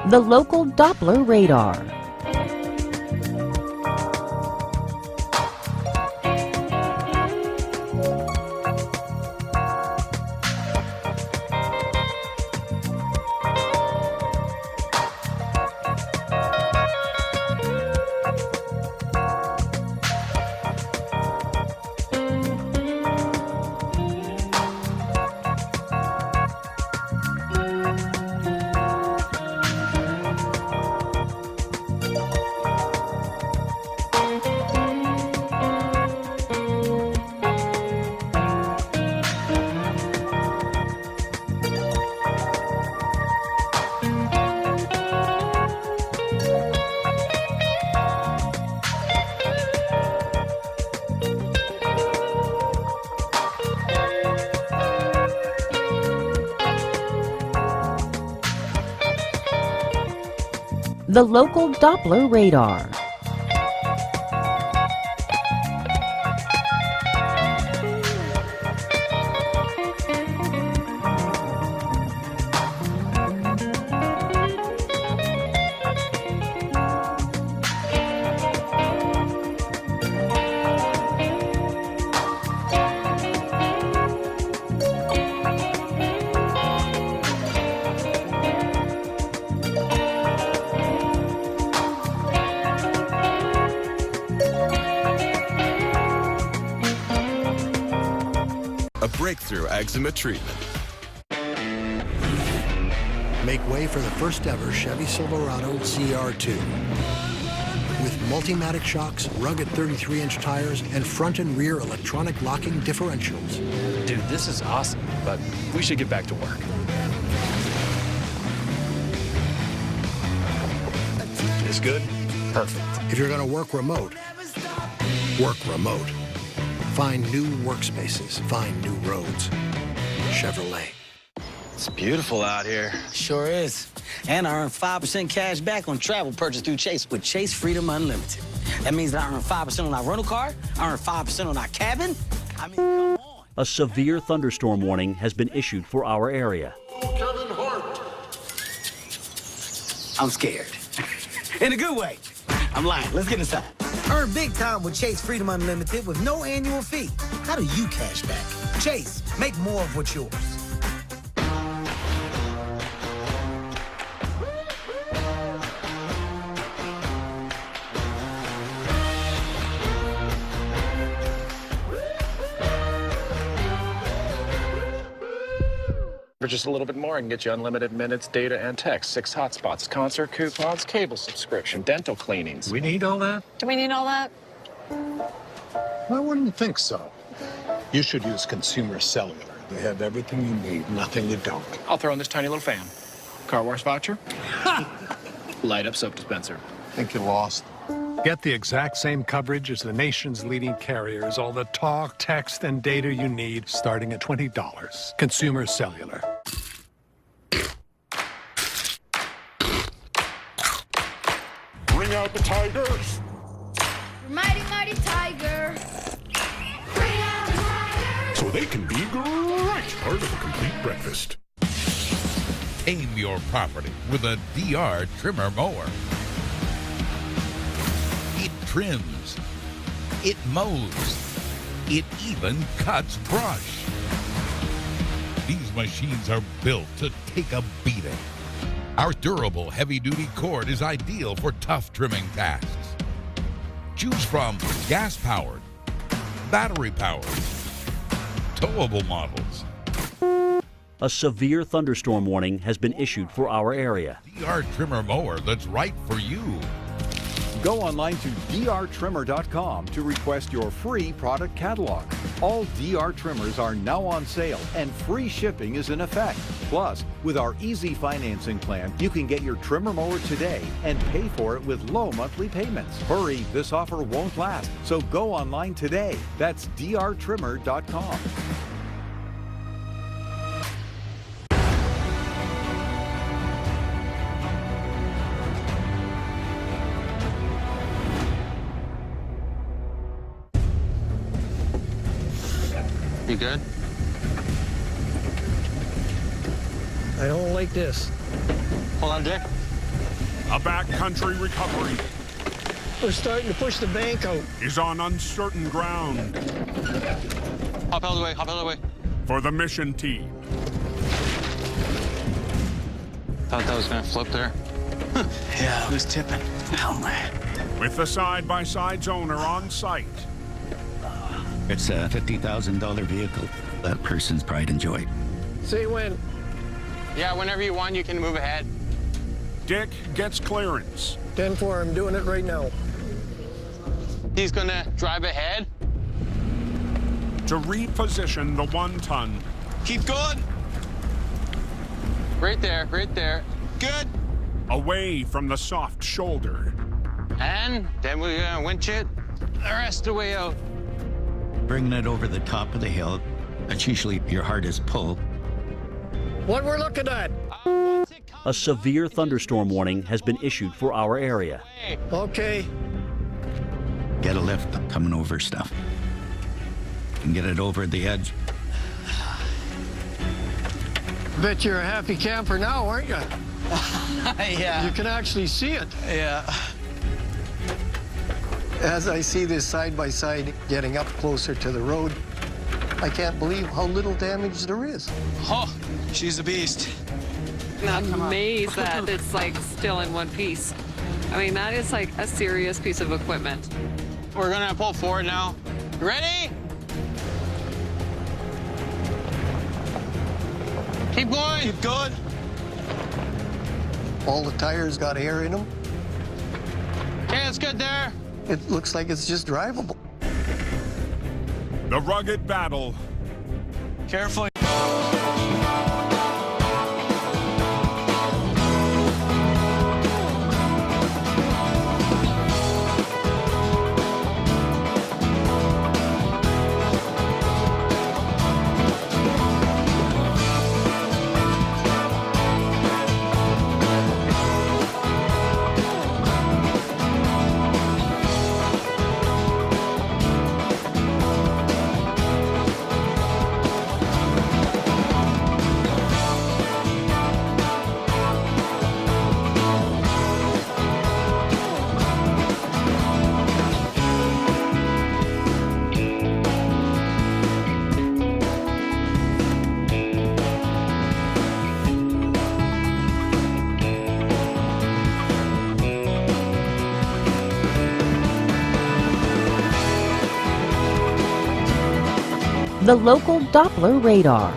The local Doppler radar. The local Doppler radar. A breakthrough eczema treatment. Make way for the first ever Chevy Silverado CR2. With Multimatic shocks, rugged 33-inch tires, and front and rear electronic locking differentials. Dude, this is awesome, but we should get back to work. This good? Perfect. If you're going to work remote, work remote. Find new workspaces, find new roads. Chevrolet. It's beautiful out here. Sure is. And I earn 5% cash back on travel purchase through Chase with Chase Freedom Unlimited. That means that I earn 5% on our rental car, I earn 5% on our cabin. I mean, come on. A severe thunderstorm warning has been issued for our area. Kevin Hart. I'm scared. In a good way. I'm lying. Let's get inside. Earn big time with Chase Freedom Unlimited with no annual fee. How do you cash back? Chase, make more of what's yours. For just a little bit more, I can get you unlimited minutes, data, and text, 6 hotspots, concert coupons, cable subscription, dental cleanings. We need all that? Do we need all that? I wouldn't think so. You should use Consumer Cellular. They have everything you need, nothing you don't. I'll throw in this tiny little fan. Car wash voucher. Light up soap dispenser. Think you lost? Get the exact same coverage as the nation's leading carriers. All the talk, text, and data you need, starting at $20. Consumer Cellular. Bring out the tigers! Mighty, mighty tiger. Bring out the tigers. So they can be great part of a complete breakfast. Tame your property with a DR trimmer mower. It trims, it mows, it even cuts brush. These machines are built to take a beating. Our durable heavy-duty cord is ideal for tough trimming tasks. Choose from gas-powered, battery-powered, towable models. A severe thunderstorm warning has been issued for our area. DR trimmer mower that's right for you. Go online to drtrimmer.com to request your free product catalog. All DR trimmers are now on sale and free shipping is in effect. Plus, with our easy financing plan, you can get your trimmer mower today and pay for it with low monthly payments. Hurry, this offer won't last, so go online today. That's drtrimmer.com. You good? I don't like this. Hold on, Dick. A backcountry recovery We're starting to push the bank out. is on uncertain ground Hop out of the way, hop out of the way. for the mission team. Thought that was gonna flip there. Yeah, who's tipping? Oh, man. With the side-by-side's owner on site. It's a $50,000 vehicle. That person's pride and joy. Say when. Yeah, whenever you want, you can move ahead. Dick gets clearance 10-4, I'm doing it right now. He's gonna drive ahead. to reposition the 1-ton. Keep going. Right there, right there. Good. Away from the soft shoulder. And then we're gonna winch it the rest of the way out. Bringing it over the top of the hill, that's usually your hardest pull. What we're looking at? A severe thunderstorm warning has been issued for our area. Okay. Get a lift coming over stuff. And get it over the edge. Bet you're a happy camper now, aren't you? Yeah. You can actually see it. Yeah. As I see this side by side getting up closer to the road, I can't believe how little damage there is. Oh, she's a beast. I'm amazed that it's like still in one piece. I mean, that is like a serious piece of equipment. We're gonna pull forward now. Ready? Keep going. Keep going. All the tires got air in them. Okay, it's good there. It looks like it's just drivable. The rugged battle. Careful. The local Doppler radar.